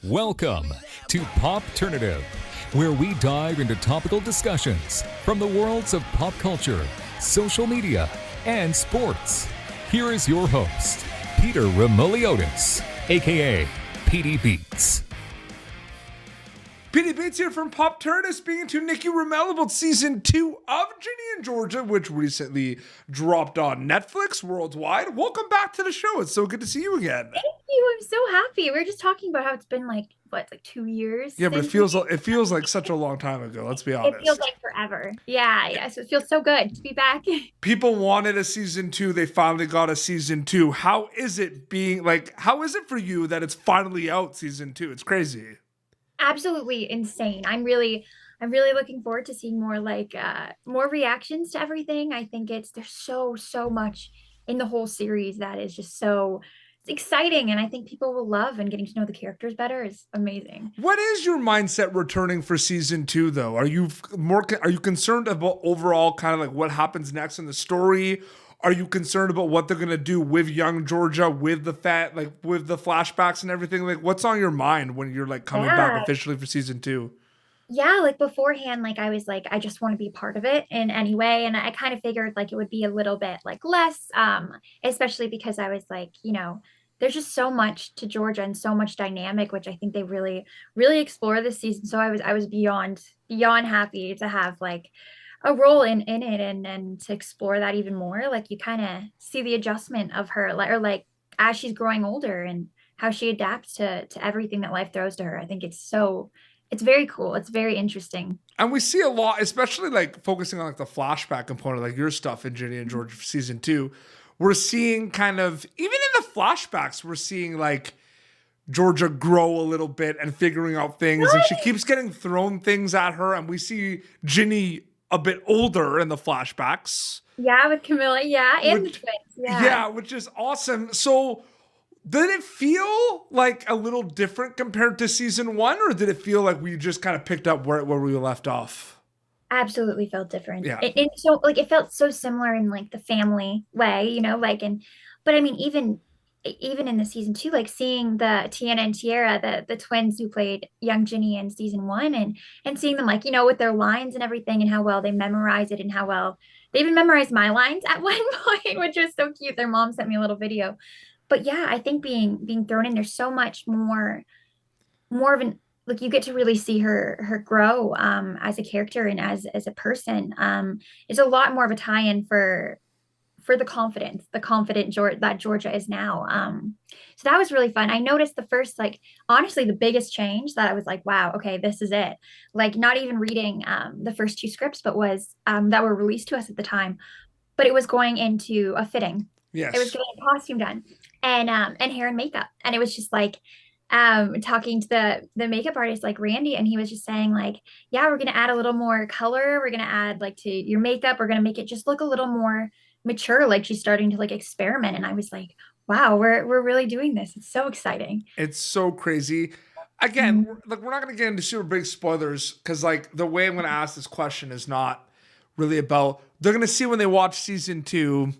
Welcome to Popternative, where we dive into topical discussions from the worlds of pop culture, social media, and sports. Here is your host, Peter Remoliotis, aka PD Beats. PD Beats here from Popternative, speaking to Nikki Roumel about season 2 of Ginny Georgia, which recently dropped on Netflix worldwide. Welcome back to the show. It's so good to see you again. Thank you. I'm so happy. We were just talking about how it's been like 2 years. Yeah, but it feels like such a long time ago. Let's be honest. It feels like forever. Yeah. So it feels so good to be back. People wanted a season 2. They finally got a season 2. How is it for you that it's finally out so It's crazy. Absolutely insane. I'm really looking forward to seeing more more reactions to everything. I think there's so much in the whole series that is just so exciting, and I think people will love, and getting to know the characters better is amazing. What is your mindset returning for season 2 though? Are you concerned about overall kind of like what happens next in the story? Are you concerned about what they're going to do with young Georgia, with the with the flashbacks and everything? Like, what's on your mind when you're like coming back officially for season 2? Yeah, like beforehand, I was like, I just want to be part of it in any way. And I kind of figured like it would be a little bit like less, especially because I was like, there's just so much to Georgia and so much dynamic, which I think they really, really explore this season. So I was beyond happy to have like a role in it and to explore that even more. Like you kind of see the adjustment of her, like as she's growing older and how she adapts to everything that life throws to her. I think it's very cool. It's very interesting. And we see a lot, especially like focusing on like the flashback component, like your stuff in Ginny and Georgia for season 2. We're seeing kind of, even in the flashbacks, we're seeing like Georgia grow a little bit and figuring out things. Really? And she keeps getting thrown things at her. And we see Ginny a bit older in the flashbacks. Yeah, with Camilla. Yeah, and the twins. Yeah, which is awesome. So did it feel like a little different compared to season 1, or did it feel like we just kind of picked up where we left off? Absolutely felt different. Yeah. It felt so similar in like the family way, but I mean, even in the season 2, like seeing the Tiana and Tiara, the twins who played young Ginny in season 1, and seeing them like, with their lines and everything, and how well they memorize it, and how well they even memorized my lines at one point, which was so cute. Their mom sent me a little video. But yeah, I think being thrown in, there's so much more of an, like, you get to really see her grow as a character and as a person. It's a lot more of a tie-in for the confident that Georgia is now. So that was really fun. I noticed the first, like, honestly, the biggest change that I was like, wow, okay, this is it. Like, not even reading the first 2 scripts, but was that were released to us at the time, but it was going into a fitting. Yes. It was getting a costume done and hair and makeup. And it was just like, talking to the makeup artist, like Randy, and he was just saying like, yeah, we're going to add a little more color. We're going to add like to your makeup. We're going to make it just look a little more mature. Like she's starting to like experiment. And I was like, wow, we're really doing this. It's so exciting. It's so crazy. Again, we're not going to get into super big spoilers, because like the way I'm going to ask this question is not really about, they're going to see when they watch season 2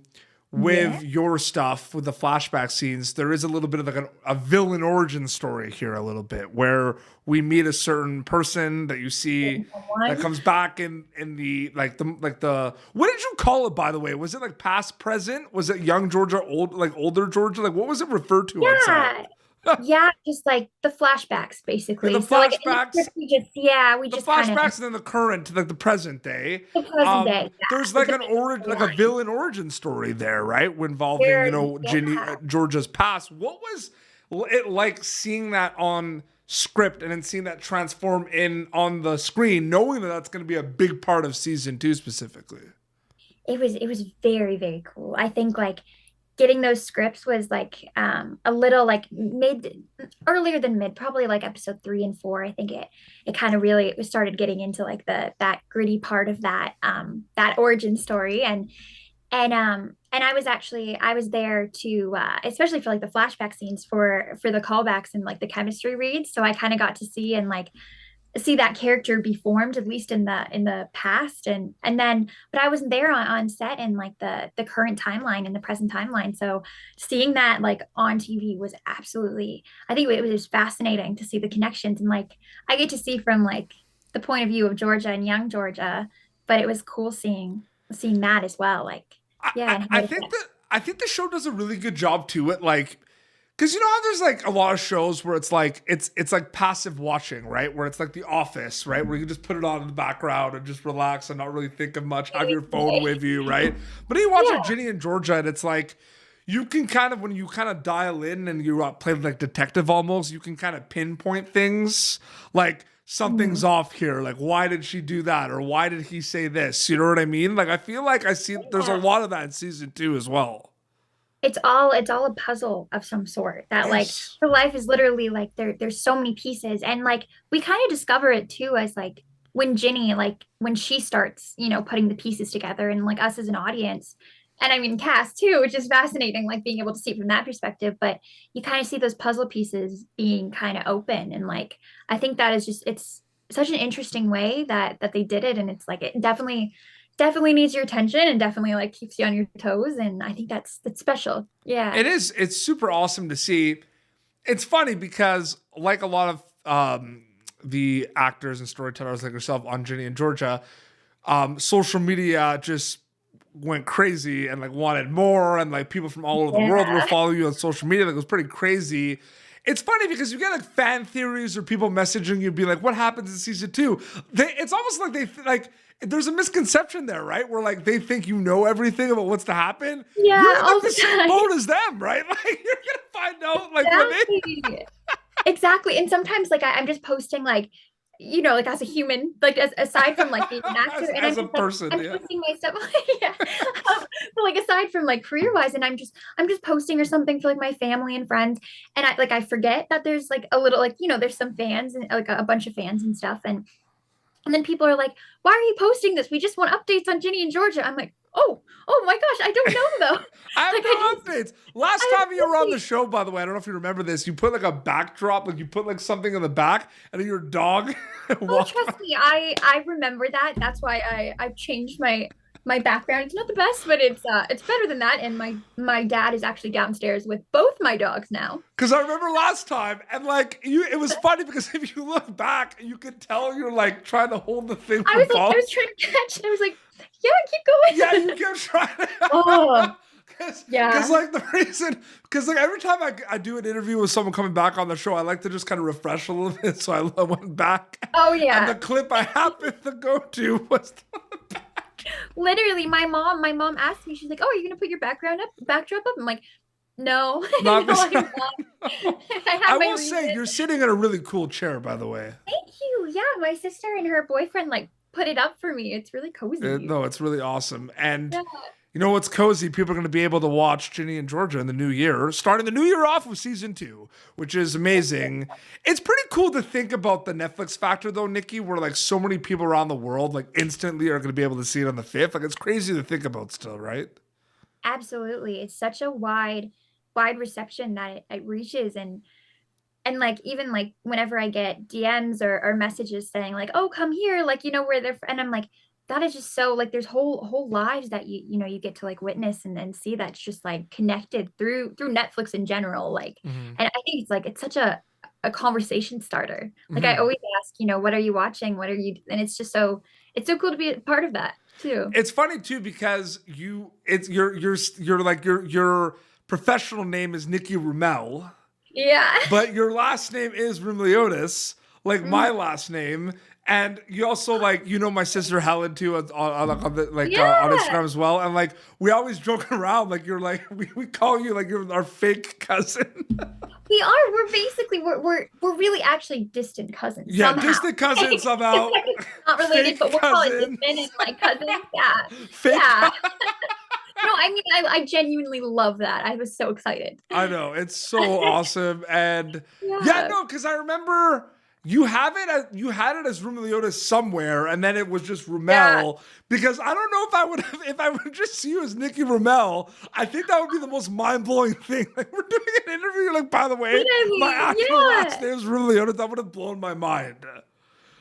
with your stuff, with the flashback scenes. There is a little bit of like a villain origin story here, a little bit, where we meet a certain person that you see that comes back in the what did you call it, by the way? Was it like past, present? Was it young Georgia, older Georgia? Like, what was it referred to outside? Yeah, just like the flashbacks, basically. Yeah, the flashbacks. So like, the flashbacks, and then the current, like the present day. The present day. Yeah. There's like a villain origin story there, right? Involving Ginny, Georgia's past. What was it like seeing that on script and then seeing that transform on the screen, knowing that that's going to be a big part of season 2 specifically? It was very, very cool. I think like getting those scripts was like a little like earlier than mid, probably like episode 3 and 4. I think it kind of really started getting into like that gritty part of that origin story, and I was there to especially for like the flashback scenes for the callbacks and like the chemistry reads. So I kind of got to see and like see that character be formed, at least in the past. And then, but I wasn't there on set in like the current timeline and the present timeline. So seeing that like on TV was absolutely, I think it was fascinating to see the connections. And like I get to see from like the point of view of Georgia and young Georgia, but it was cool seeing that as well. Like, yeah. And I think the show does a really good job to it. Like, because you know how there's like a lot of shows where it's like it's like passive watching, right? Where it's like The Office, right? Where you just put it on in the background and just relax and not really think of much, have your phone with you, right? But then you watch like Ginny and Georgia, and it's like you can kind of, when you kind of dial in and you play like detective almost, you can kind of pinpoint things like something's off here. Like, why did she do that? Or why did he say this? You know what I mean? Like, I feel like I see there's a lot of that in season 2 as well. It's all a puzzle of some sort that like her life is literally like there's so many pieces. And like we kind of discover it too as like when Ginny, like when she starts, putting the pieces together, and like us as an audience, and I mean cast too, which is fascinating, like being able to see it from that perspective. But you kind of see those puzzle pieces being kind of open, and like I think that is just, it's such an interesting way that they did it. And it's like it definitely needs your attention and definitely like keeps you on your toes. And I think that's special. Yeah. It is. It's super awesome to see. It's funny because like a lot of the actors and storytellers like yourself on Ginny and Georgia, social media just went crazy and like wanted more, and like people from all over the world were following you on social media. Like it was pretty crazy. It's funny because you get like fan theories or people messaging you, be like, "What happens in season 2?" It's almost like like there's a misconception there, right? Where like they think you know everything about what's to happen. Yeah, you're in all like, the same time. boat as them, right? Like you're gonna find out like Exactly. Exactly. And sometimes like I'm just posting like, like as a human, like aside from like being an actor, and as I'm a just, person, I'm posting my stuff. Yeah. But like aside from like career wise, and I'm just posting or something for like my family and friends, and I forget that there's like a little like there's some fans and like a bunch of fans and stuff, and then people are like, "Why are you posting this? We just want updates on Ginny and Georgia." I'm like, oh my gosh, I don't know though. I have Like, no updates. Last time you were on the show, by the way, I don't know if you remember this, you put like a backdrop, like you put like something in the back, and then your dog walked by. Trust me, I remember that. That's why I've changed my background. It's not the best, but it's better than that. And my dad is actually downstairs with both my dogs now. Because I remember last time, and like it was funny because if you look back, you could tell you're like trying to hold the thing. I was trying to catch, and I was like, yeah, keep going. Yeah, you kept trying. Oh, yeah. Because like the reason, because like every time I do an interview with someone coming back on the show, I like to just kind of refresh a little bit. So I went back. Oh yeah. And the clip I happened to go to was literally my mom asked me, she's like, "Oh, are you gonna put your backdrop up?" I'm like, no. Not No, this I'm not. I will say you're sitting in a really cool chair, by the way. Thank you. Yeah, my sister and her boyfriend like put it up for me. It's really cozy. No, it's really awesome. And you know what's cozy? People are going to be able to watch Ginny and Georgia in the new year, starting the new year off with season 2, which is amazing. It's pretty cool to think about the Netflix factor, though, Nikki, where like so many people around the world like instantly are going to be able to see it on the 5th. Like it's crazy to think about still, right? Absolutely. It's such a wide reception that it reaches, and like even like whenever I get DMs or messages saying like, "Oh, come here," like where they're, and I'm like, that is just so like there's whole lives that you get to like witness and see that's just like connected through Netflix in general, like and I think it's like it's such a conversation starter. Like I always ask, what are you watching, what are you, and it's just it's so cool to be a part of that too. It's funny too because you're like your professional name is Nikki Roumel. Yeah. But your last name is Roumel, like my last name. And you also like, my sister Helen too on Instagram as well. And like, we always joke around, like you're like, we call you like you're our fake cousin. We are. We're basically, we're really actually distant cousins. Yeah, somehow. Distant cousins somehow. Not related, but we'll call it distant and like cousins. Yeah. Fake. Yeah. No, I mean, I genuinely love that. I was so excited. I know. It's so awesome. And because I remember you had it as Roumel somewhere, and then it was just Roumel. Because I don't know if I would just see you as Nikki Roumel. I think that would be the most mind blowing thing. Like we're doing an interview. Like, by the way, my actual last name is Roumel. That would have blown my mind.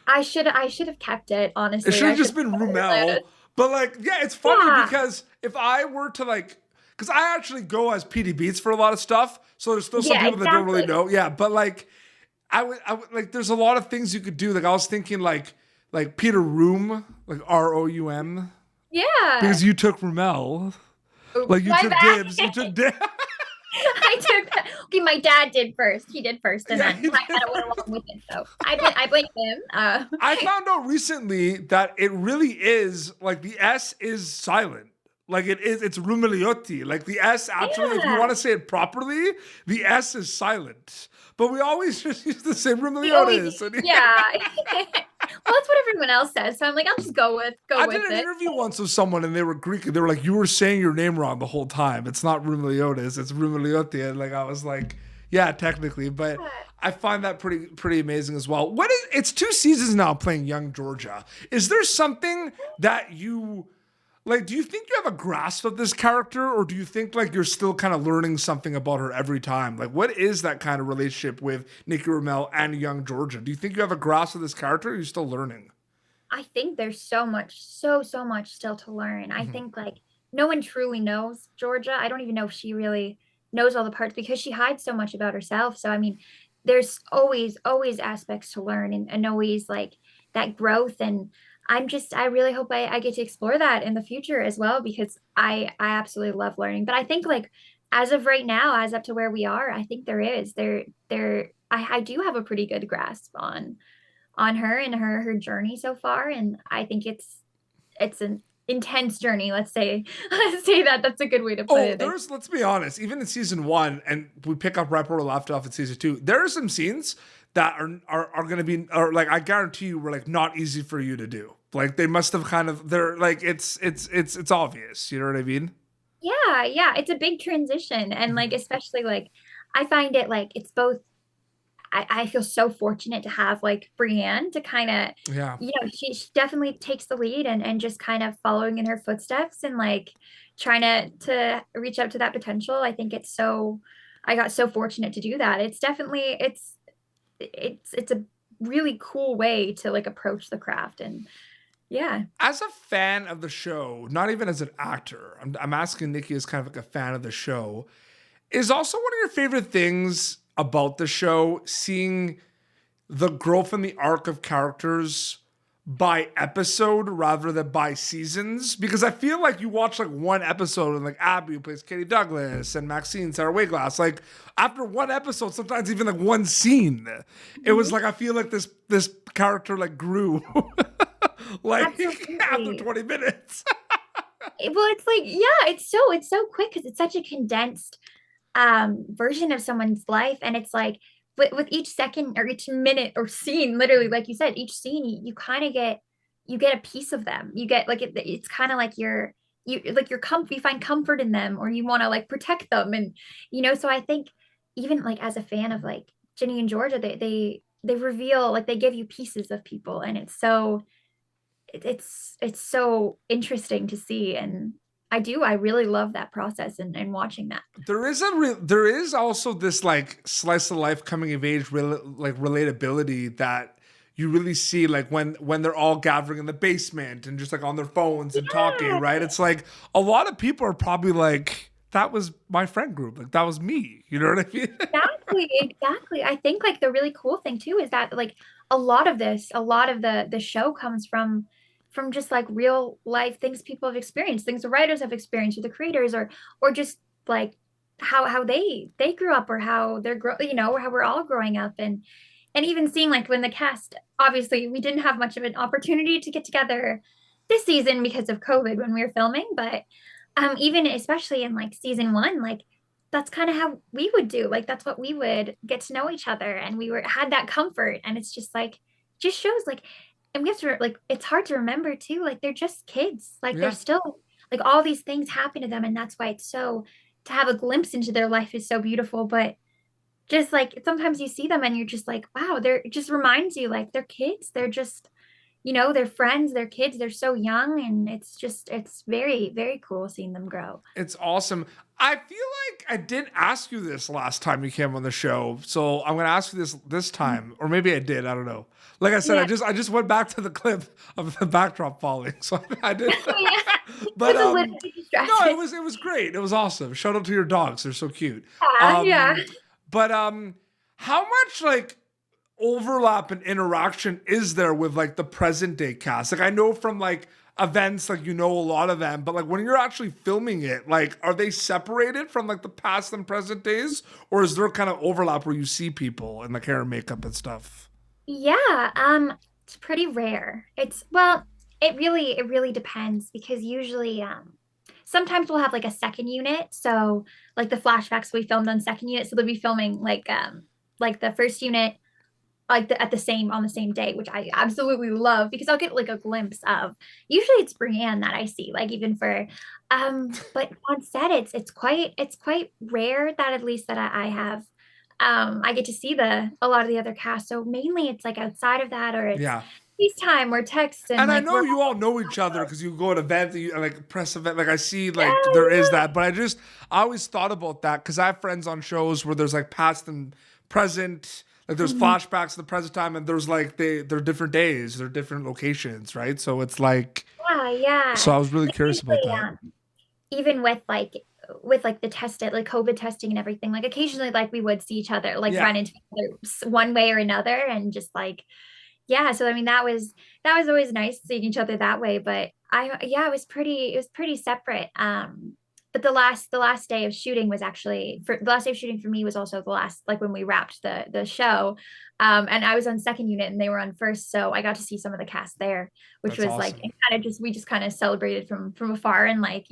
I should have kept it, It honestly. should I have should just have been kept it. Roumel. But like, yeah, it's funny Yeah. because if I were to like, because I actually go as PD Beats for a lot of stuff, so there's still some Yeah, people that don't really exactly. know. Yeah, but like, I would like. There's a lot of things you could do. Like I was thinking like Peter Room, like Roum, Yeah. because you took Roumel, Oops, like you my took bad. dibs. You took dibs. I took that. Okay, my dad did first. He did first, and Yeah, then you I did. kind of went along with it. So I blame him. I found out recently that it really is like the S is silent. Like it's Rumeliotti. Like the S actually, if you Yeah. want to say it properly, the S is silent. But we always just used to say We always, Rumeliotis. yeah. Well, that's what everyone else says. So I'm like, I'll just go with I did an it. interview once with someone and they were Greek and they were like, you were saying your name wrong the whole time. It's not Rumeliotis, it's Rumeliotti. And like I was like, yeah, technically, but I find that pretty amazing as well. It's 2 seasons now playing young Georgia. Is there something that you like, do you think you have a grasp of this character, or do you think like you're still kind of learning something about her every time? Like, what is that kind of relationship with Nikki Roumel and young Georgia? Do you think you have a grasp of this character, or are you still learning? I think there's so much, so much still to learn. I think like no one truly knows Georgia. I don't even know if she really knows all the parts because she hides so much about herself. So I mean, there's always aspects to learn and always like that growth. And I really hope I get to explore that in the future as well, because I absolutely love learning. But I think like as of right now, as up to where we are, I think I do have a pretty good grasp on her and her journey so far, and I think it's an intense journey. Let's say that that's a good way to put Oh, it. let's be honest, even in season 1, and we pick up right where we left off in season 2, there are some scenes that are going to be, or like, I guarantee you were like not easy for you to do. Like they must have they're like, it's obvious. You know what I mean? Yeah, it's a big transition, and like especially like I find it like it's both. I feel so fortunate to have like Brianne to kind of, Yeah. she definitely takes the lead and just kind of following in her footsteps and like trying to reach out to that potential. I think I got so fortunate to do that. It's definitely, it's a really cool way to like approach the craft. And yeah. As a fan of the show, not even as an actor, I'm asking Nikki as kind of like a fan of the show, is also one of your favorite things about the show seeing the growth and the arc of characters by episode rather than by seasons? Because I feel like you watch like one episode and like Abby, who plays Katie Douglas, and Maxine, Sara Waisglass, like after one episode, sometimes even like one scene, it was like I feel like this character like grew like after 20 minutes. Well, it's like, yeah, it's so quick because it's such a condensed version of someone's life, and it's like with each second or each minute or scene, literally like you said, each scene you kind of get a piece of them. You get like it's kind of like you find comfort in them, or you want to like protect them. And so I think even like as a fan of like Ginny and Georgia, they reveal, like they give you pieces of people, and it's so interesting to see. And I really love that process and watching that. There is also this like slice of life coming of age like relatability that you really see like when they're all gathering in the basement and just like on their phones and talking, right? It's like a lot of people are probably like, that was my friend group, like that was me, you know what I mean? Exactly. I think like the really cool thing too is that like a lot of the show comes from just like real life things people have experienced, things the writers have experienced, or the creators, or just like how they grew up, or how or how we're all growing up. And even seeing like when the cast, obviously we didn't have much of an opportunity to get together this season because of COVID when we were filming, but even especially in like season 1, like that's kind of how we would do, like that's what we would get to know each other, and had that comfort. And it's just like just shows like, and we have to like, it's hard to remember too, like they're just kids, like they're still like all these things happen to them, and that's why it's so, to have a glimpse into their life is so beautiful. But just like sometimes you see them and you're just like, wow, it just reminds you like they're kids, they're just you know, they're friends, they're kids, they're so young, and it's very, very cool seeing them grow. It's awesome. I feel like I didn't ask you this last time you came on the show, so I'm gonna ask you this time, or maybe I did. I don't know. Like I said, Yeah. I just went back to the clip of the backdrop falling, so I did. Yeah. But It was a little bit distracting. no, it was great. It was awesome. Shout out to your dogs; they're so cute. Yeah. But how much like overlap and interaction is there with like the present day cast? Like I know from like events, like you know a lot of them, but like when you're actually filming it, like are they separated from like the past and present days, or is there kind of overlap where you see people in like hair and makeup and stuff? Yeah, it's pretty rare. It really depends because usually sometimes we'll have like a second unit. So like the flashbacks we filmed on second unit, so they'll be filming like the first unit like on the same day, which I absolutely love because I'll get like a glimpse of. Usually it's Brianne that I see, like even for but on set it's quite rare that at least that I have I get to see a lot of the other cast. So mainly it's like outside of that, or it's Yeah. FaceTime or text, and And I like know you all know each other because you go to events and like press event. Like I see like Yeah, there is yeah. that, but I always thought about that because I have friends on shows where there's like past and present, like there's flashbacks to the present time, and there's like they're different days, they're different locations, right? So it's like, Yeah. so I was really curious about Usually, that. even with the test like COVID testing and everything, like occasionally like we would see each other, like Yeah. run into each other one way or another, and just like yeah. So I mean that was always nice seeing each other that way. But it was pretty separate. But the last day of shooting was actually for the last day of shooting for me was also the last, like when we wrapped the show. And I was on second unit and they were on first, so I got to see some of the cast there, which That's was like awesome. it kind of just we just kind of celebrated from afar, and like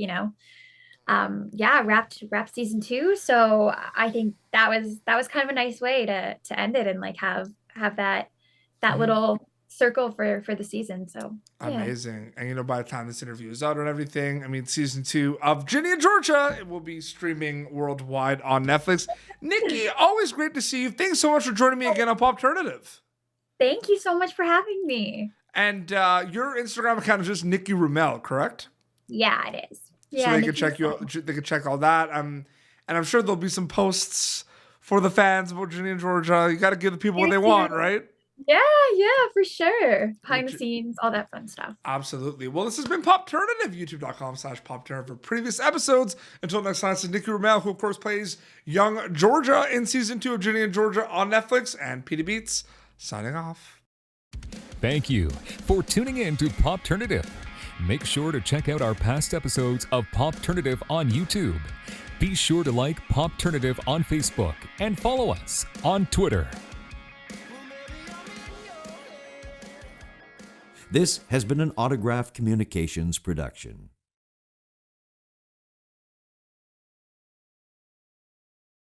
wrapped season 2. So I think that was kind of a nice way to end it and like have that Mhm. little circle for the season. So yeah. Amazing. And you know, by the time this interview is out and everything, I mean, season 2 of Ginny Georgia, it will be streaming worldwide on Netflix. Nikki, always great to see you. Thanks so much for joining me again on Popternative. Thank you so much for having me. And your Instagram account is just Nikki Roumel, correct? Yeah, it is. So Yeah, they can Nikki check you. They can check all that. And I'm sure there'll be some posts for the fans about Ginny and Georgia. You got to give the people what they want, right? Yeah, for sure. Behind the scenes, all that fun stuff. Absolutely. Well, this has been Popternative, youtube.com/Popternative for previous episodes. Until next time, this is Nikki Roumel, who of course plays young Georgia in season 2 of Ginny and Georgia on Netflix, and Petey Beats signing off. Thank you for tuning in to Popternative. Make sure to check out our past episodes of Popternative on YouTube. Be sure to like Popternative on Facebook and follow us on Twitter. This has been an Autograph Communications production.